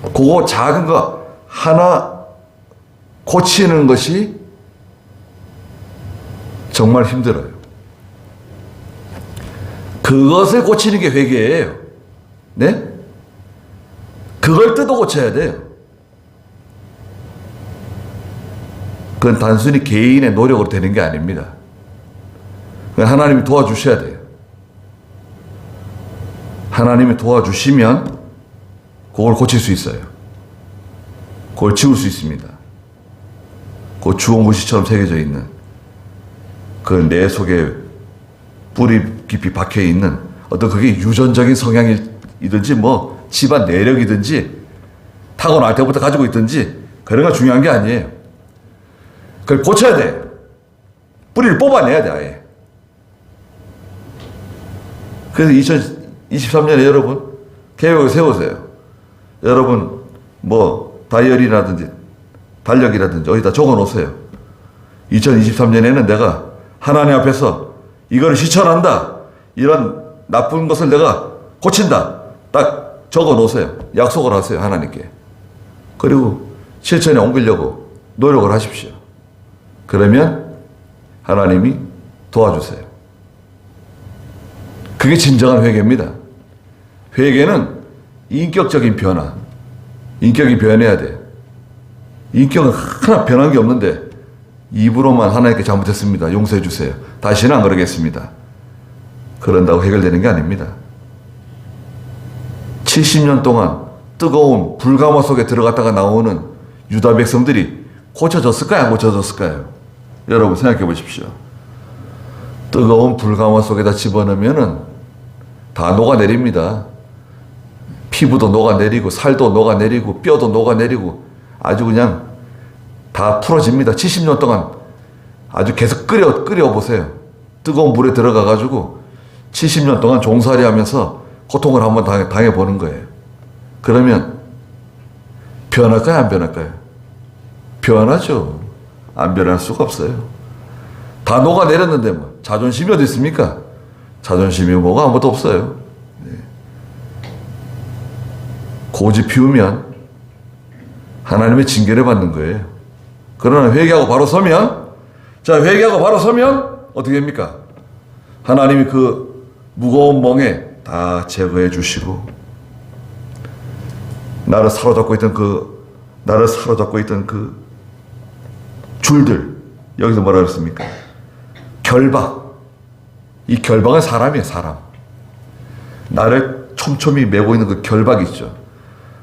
그거 작은 거 하나 고치는 것이 정말 힘들어요. 그것을 고치는 게 회개예요. 네? 그걸 뜯어 고쳐야 돼요. 그건 단순히 개인의 노력으로 되는 게 아닙니다. 하나님이 도와주셔야 돼요. 하나님이 도와주시면 그걸 고칠 수 있어요. 그걸 지울 수 있습니다. 그 주홍글씨처럼 새겨져 있는 그 내 속에 뿌리 깊이 박혀 있는 어떤 그게 유전적인 성향이든지 뭐 집안 내력이든지 타고날 때부터 가지고 있든지 그런 건 중요한 게 아니에요. 그걸 고쳐야 돼. 뿌리를 뽑아내야 돼, 아예. 그래서 2023년에 여러분 계획을 세우세요. 여러분 뭐 다이어리라든지 달력이라든지 어디다 적어 놓으세요. 2023년에는 내가 하나님 앞에서 이거를 실천한다. 이런 나쁜 것을 내가 고친다. 딱 적어 놓으세요. 약속을 하세요, 하나님께. 그리고 실천에 옮기려고 노력을 하십시오. 그러면 하나님이 도와주세요. 그게 진정한 회개입니다. 회개는 인격적인 변화. 인격이 변해야 돼. 인격은 하나 변한 게 없는데 입으로만 하나님께 잘못했습니다, 용서해 주세요, 다시는 안 그러겠습니다, 그런다고 해결되는 게 아닙니다. 70년 동안 뜨거운 불가마 속에 들어갔다가 나오는 유다 백성들이 고쳐졌을까요, 안 고쳐졌을까요? 여러분 생각해 보십시오. 뜨거운 불가마 속에다 집어넣으면은 다 녹아내립니다. 피부도 녹아내리고 살도 녹아내리고 뼈도 녹아내리고 아주 그냥 다 풀어집니다. 70년 동안 아주 계속 끓여 보세요. 뜨거운 물에 들어가 가지고 70년 동안 종살이 하면서 고통을 한번 당해보는 거예요. 그러면 변할까요, 안 변할까요? 변하죠. 안 변할 수가 없어요. 다 녹아내렸는데 뭐 자존심이 어디 있습니까? 자존심이 뭐가 아무것도 없어요. 네. 고집 피우면 하나님의 징계를 받는 거예요. 그러나 회개하고 바로 서면, 자, 회개하고 바로 서면 어떻게 됩니까? 하나님이 그 무거운 멍에 다 제거해 주시고, 나를 사로잡고 있던 그 줄들, 여기서 뭐라 그랬습니까? 결박. 이 결박은 사람이에요, 사람. 나를 촘촘히 메고 있는 그 결박이 있죠.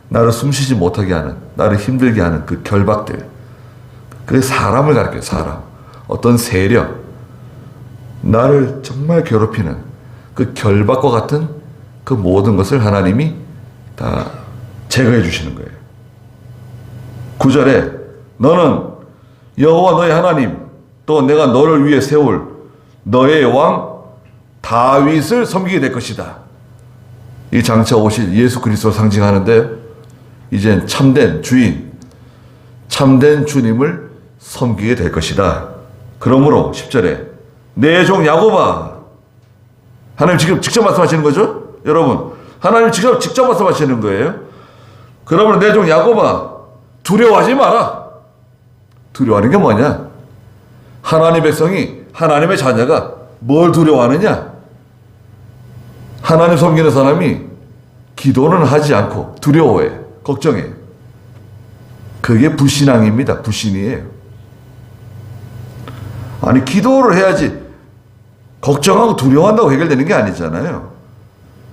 나를 숨쉬지 못하게 하는, 나를 힘들게 하는 그 결박들. 그 사람을 가리켜요, 사람. 어떤 세력, 나를 정말 괴롭히는 그 결박과 같은 그 모든 것을 하나님이 다 제거해 주시는 거예요. 9절에 너는 여호와 너의 하나님, 또 내가 너를 위해 세울 너의 왕 다윗을 섬기게 될 것이다. 이 장차 오실 예수 그리스도를 상징하는데 이젠 참된 주인, 참된 주님을 섬기게 될 것이다. 그러므로 10절에 내 종 야곱아, 하나님 지금 직접 말씀하시는 거죠? 여러분, 하나님 직접 말씀하시는 거예요. 그러므로 내 종 야곱아, 두려워하지 마라. 두려워하는 게 뭐냐? 하나님의 백성이, 하나님의 자녀가 뭘 두려워하느냐? 하나님 섬기는 사람이 기도는 하지 않고 두려워해, 걱정해. 그게 불신앙입니다. 불신이에요. 아니, 기도를 해야지 걱정하고 두려워한다고 해결되는 게 아니잖아요.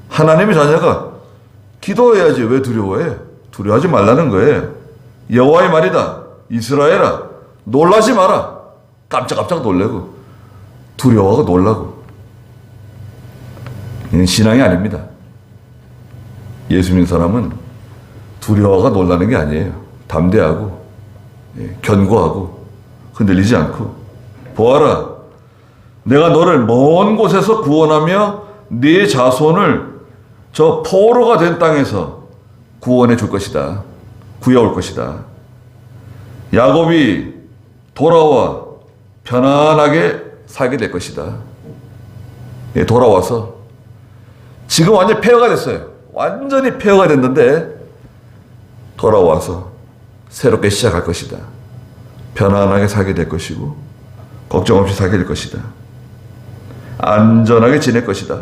하나님의 자녀가 기도해야지 왜 두려워해? 두려워하지 말라는 거예요. 여호와의 말이다. 이스라엘아, 놀라지 마라. 깜짝깜짝 놀래고 두려워하고 놀라고. 이건 신앙이 아닙니다. 예수 믿는 사람은 두려워하고 놀라는 게 아니에요. 담대하고 견고하고 흔들리지 않고, 보아라, 내가 너를 먼 곳에서 구원하며 네 자손을 저 포로가 된 땅에서 구원해 줄 것이다. 구해올 것이다. 야곱이 돌아와 편안하게 살게 될 것이다. 돌아와서 지금 완전히 폐허가 됐어요. 완전히 폐허가 됐는데 돌아와서 새롭게 시작할 것이다. 편안하게 살게 될 것이고 걱정 없이 살게 될 것이다. 안전하게 지낼 것이다.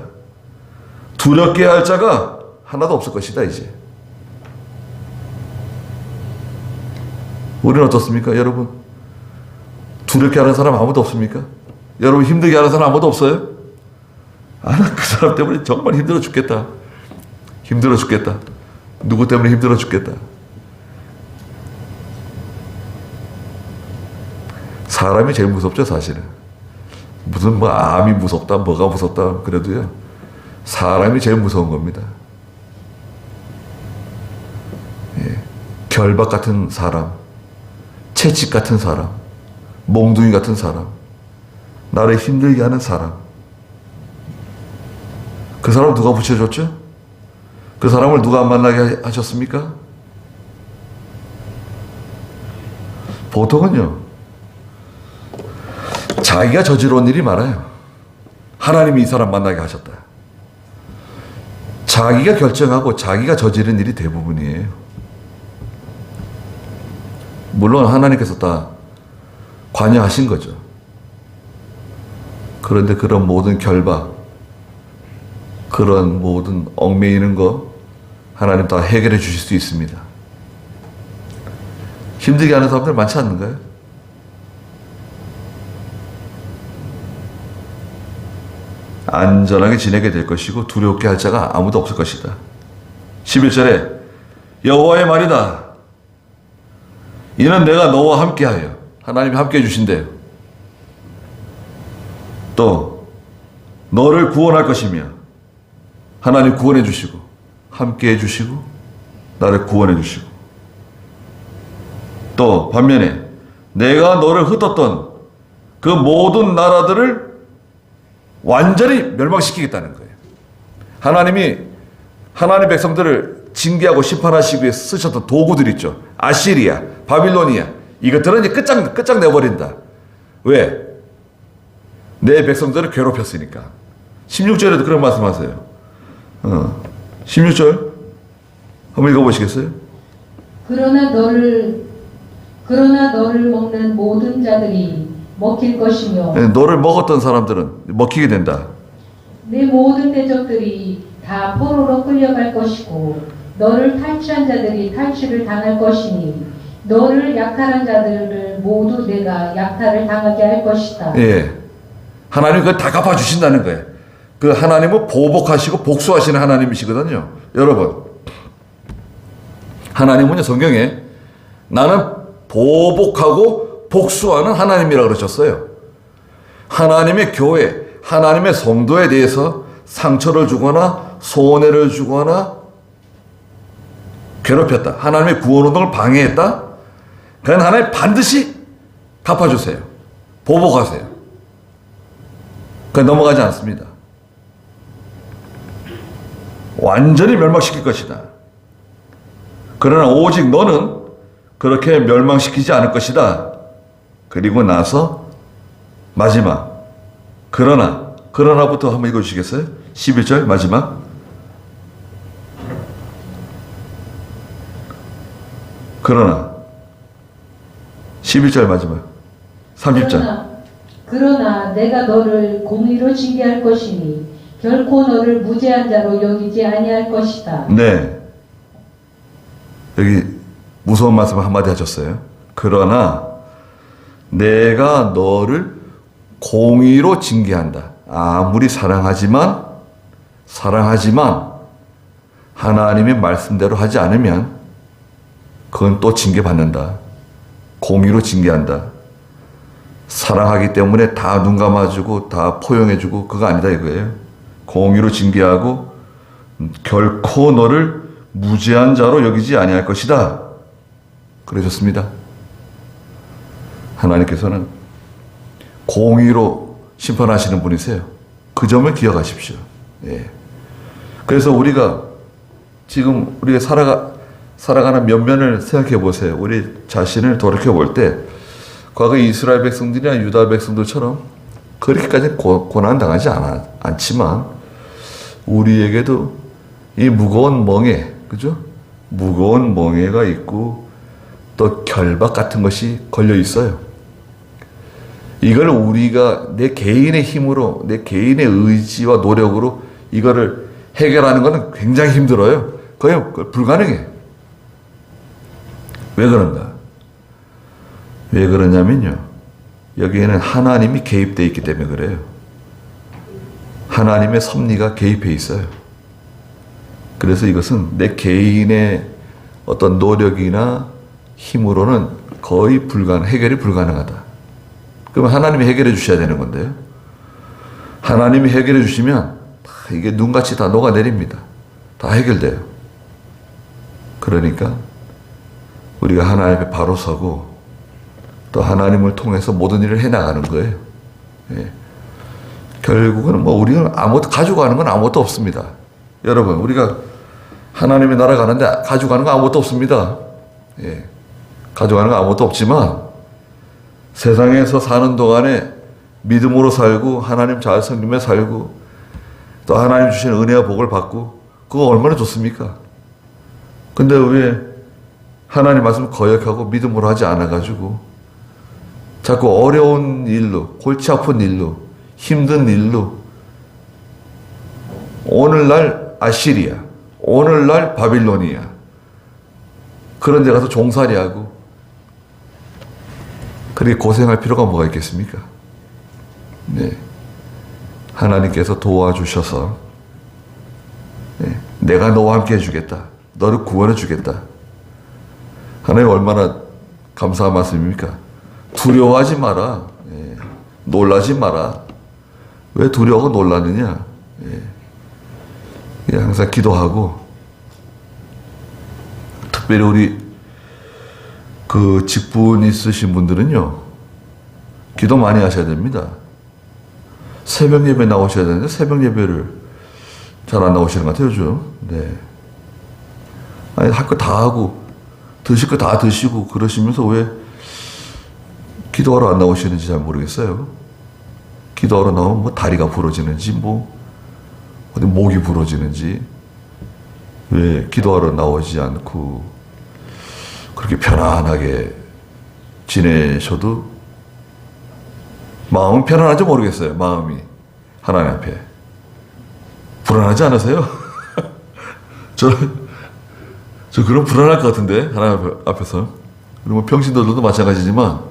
두렵게 할 자가 하나도 없을 것이다. 이제 우리는 어떻습니까, 여러분? 두렵게 하는 사람 아무도 없습니까? 여러분, 힘들게 하는 사람 아무도 없어요? 그 사람 때문에 정말 힘들어 죽겠다. 힘들어 죽겠다. 누구 때문에 힘들어 죽겠다. 사람이 제일 무섭죠, 사실은. 무슨 암이 무섭다, 뭐가 무섭다 그래도요, 사람이 제일 무서운 겁니다. 결박 같은 사람, 채찍 같은 사람, 몽둥이 같은 사람, 나를 힘들게 하는 사람. 그 사람 누가 붙여줬죠? 그 사람을 누가 안 만나게 하셨습니까? 보통은요, 자기가 저지러운 일이 많아요. 하나님이 이 사람 만나게 하셨다. 자기가 결정하고 자기가 저지른 일이 대부분이에요. 물론 하나님께서 다 관여하신 거죠. 그런데 그런 모든 결박, 그런 모든 얽매이는 거 하나님 다 해결해 주실 수 있습니다. 힘들게 하는 사람들 많지 않는가요? 안전하게 지내게 될 것이고 두렵게 할 자가 아무도 없을 것이다. 11절에 여호와의 말이다. 이는 내가 너와 함께하여, 하나님이 함께해 주신대요. 또 너를 구원할 것이며, 하나님 구원해 주시고 함께해 주시고 나를 구원해 주시고, 또 반면에 내가 너를 흩었던 그 모든 나라들을 완전히 멸망시키겠다는 거예요. 하나님이 하나님 백성들을 징계하고 심판하시기 위해 쓰셨던 도구들 있죠. 아시리아, 바빌로니아, 이것들은 이제 끝장 내버린다. 왜? 내 백성들을 괴롭혔으니까. 16절에도 그런 말씀하세요. 16절 한번 읽어보시겠어요? 그러나 너를 먹는 모든 자들이 먹힐 것이며, 너를 먹었던 사람들은 먹히게 된다. 내 모든 대적들이 다 포로로 끌려갈 것이고, 너를 탈취한 자들이 탈취를 당할 것이니, 너를 약탈한 자들을 모두 내가 약탈을 당하게 할 것이다. 예, 하나님 그걸 다 갚아주신다는 거예요. 그 하나님은 보복하시고 복수하시는 하나님이시거든요. 여러분, 하나님은요, 성경에 나는 보복하고 복수하는 하나님이라고 그러셨어요. 하나님의 교회, 하나님의 성도에 대해서 상처를 주거나 손해를 주거나 괴롭혔다, 하나님의 구원운동을 방해했다, 그건 하나님 반드시 갚아주세요. 보복하세요. 그건 넘어가지 않습니다. 완전히 멸망시킬 것이다. 그러나 오직 너는 그렇게 멸망시키지 않을 것이다. 그리고 나서 마지막 그러나부터 한번 읽어주시겠어요? 11절 마지막. 그러나 11절 마지막 30절. 그러나 내가 너를 공의로 징계할 것이니 결코 너를 무죄한 자로 여기지 아니할 것이다. 네. 여기 무서운 말씀 한마디 하셨어요. 그러나 내가 너를 공의로 징계한다. 아무리 사랑하지만 하나님의 말씀대로 하지 않으면 그건 또 징계받는다. 공의로 징계한다. 사랑하기 때문에 다 눈 감아주고 다 포용해주고 그거 아니다 이거예요. 공의로 징계하고 결코 너를 무죄한 자로 여기지 아니할 것이다. 그러셨습니다. 하나님께서는 공의로 심판하시는 분이세요. 그 점을 기억하십시오. 예. 그래서 우리가 지금 우리가 살아가는 면면을 생각해 보세요. 우리 자신을 돌이켜 볼 때 과거 이스라엘 백성들이나 유다 백성들처럼 그렇게까지 고난 당하지 않지만 우리에게도 이 무거운 멍에, 그죠? 무거운 멍에가 있고 또 결박 같은 것이 걸려 있어요. 이걸 우리가 내 개인의 힘으로, 내 개인의 의지와 노력으로 이거를 해결하는 것은 굉장히 힘들어요. 거의 불가능해. 왜 그런가? 왜 그러냐면요. 여기에는 하나님이 개입되어 있기 때문에 그래요. 하나님의 섭리가 개입해 있어요. 그래서 이것은 내 개인의 어떤 노력이나 힘으로는 거의 해결이 불가능하다. 그러면 하나님이 해결해 주셔야 되는 건데요. 하나님이 해결해 주시면 이게 눈같이 다 녹아내립니다. 다 해결돼요. 그러니까 우리가 하나님 앞에 바로 서고 또 하나님을 통해서 모든 일을 해나가는 거예요. 예. 결국은 우리는 가져가는 건 아무것도 없습니다. 여러분, 우리가 하나님의 나라 가는데 가져가는 건 아무것도 없습니다. 예. 가져가는 건 아무것도 없지만 세상에서 사는 동안에 믿음으로 살고 하나님 잘 섬기며 살고 또 하나님 주신 은혜와 복을 받고 그거 얼마나 좋습니까? 근데 왜 하나님 말씀을 거역하고 믿음으로 하지 않아가지고 자꾸 어려운 일로, 골치 아픈 일로, 힘든 일로 오늘날 아시리아, 오늘날 바빌로니아 그런 데 가서 종살이하고 그렇게 고생할 필요가 뭐가 있겠습니까? 네. 하나님께서 도와주셔서 네. 내가 너와 함께 해주겠다. 너를 구원해 주겠다. 하나님 얼마나 감사한 말씀입니까? 두려워하지 마라. 예. 놀라지 마라. 왜 두려워하고 놀라느냐? 예. 항상 기도하고 특별히 우리 그 직분 있으신 분들은요 기도 많이 하셔야 됩니다. 새벽 예배 나오셔야 되는데 새벽 예배를 잘 안 나오시는 것 같아요, 요즘. 네. 아니, 할 거 다 하고 드실 거 다 드시고 그러시면서 왜 기도하러 안 나오시는지 잘 모르겠어요. 기도하러 나오면 뭐 다리가 부러지는지 어디 목이 부러지는지 왜 기도하러 나오지 않고 그렇게 편안하게 지내셔도 마음은 편안한지 모르겠어요. 마음이 하나님 앞에 불안하지 않으세요? 저 그럼 불안할 것 같은데 하나님 앞에서. 그리고 평신도들도 마찬가지지만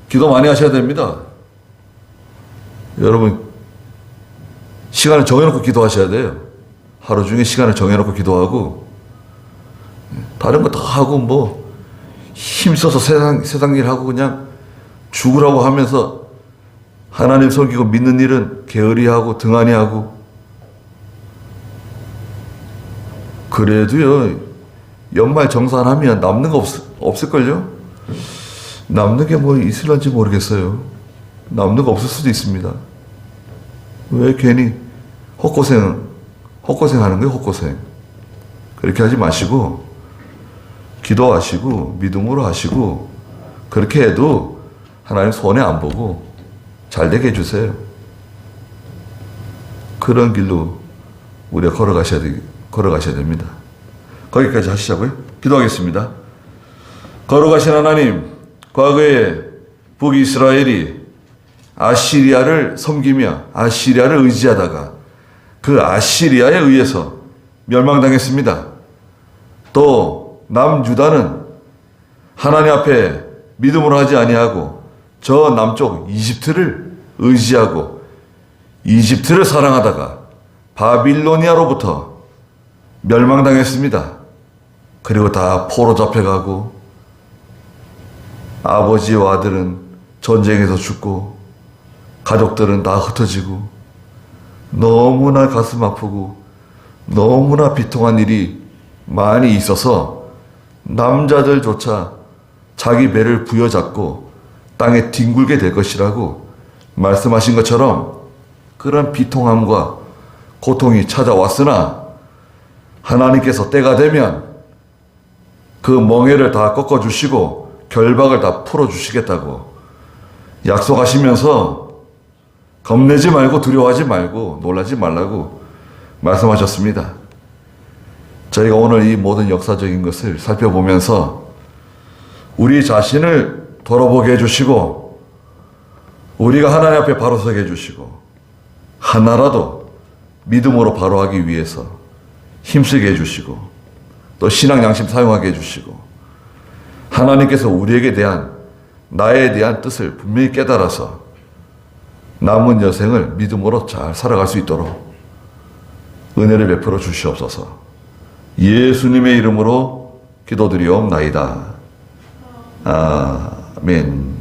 기도 많이 하셔야 됩니다. 여러분 시간을 정해놓고 기도하셔야 돼요. 하루 중에 시간을 정해놓고 기도하고 다른 거 다 하고 힘써서 세상 일 하고 그냥 죽으라고 하면서 하나님 섬기고 믿는 일은 게으리하고 등한히 하고 그래도요 연말 정산하면 남는 거 없을걸요? 남는 게 뭐 있을런지 모르겠어요. 남는 거 없을 수도 있습니다. 왜 괜히 헛고생 헛고생 하는 거예요, 헛고생. 그렇게 하지 마시고, 기도하시고, 믿음으로 하시고, 그렇게 해도 하나님 손해 안 보고 잘 되게 해주세요. 그런 길로 우리가 걸어가셔야 됩니다. 거기까지 하시자고요. 기도하겠습니다. 걸어가신 하나님, 과거에 북이스라엘이 아시리아를 섬기며 아시리아를 의지하다가 그 아시리아에 의해서 멸망당했습니다. 또 남유다는 하나님 앞에 믿음으로 하지 아니하고 저 남쪽 이집트를 의지하고 이집트를 사랑하다가 바빌로니아로부터 멸망당했습니다. 그리고 다 포로 잡혀가고 아버지와 아들은 전쟁에서 죽고 가족들은 다 흩어지고 너무나 가슴 아프고 너무나 비통한 일이 많이 있어서 남자들조차 자기 배를 부여잡고 땅에 뒹굴게 될 것이라고 말씀하신 것처럼 그런 비통함과 고통이 찾아왔으나 하나님께서 때가 되면 그 멍에를 다 꺾어주시고 결박을 다 풀어주시겠다고 약속하시면서 겁내지 말고 두려워하지 말고 놀라지 말라고 말씀하셨습니다. 저희가 오늘 이 모든 역사적인 것을 살펴보면서 우리 자신을 돌아보게 해주시고 우리가 하나님 앞에 바로 서게 해주시고 하나라도 믿음으로 바로 하기 위해서 힘쓰게 해주시고 또 신앙 양심 사용하게 해주시고 하나님께서 우리에게 대한 나에 대한 뜻을 분명히 깨달아서 남은 여생을 믿음으로 잘 살아갈 수 있도록 은혜를 베풀어 주시옵소서. 예수님의 이름으로 기도드리옵나이다. 아멘.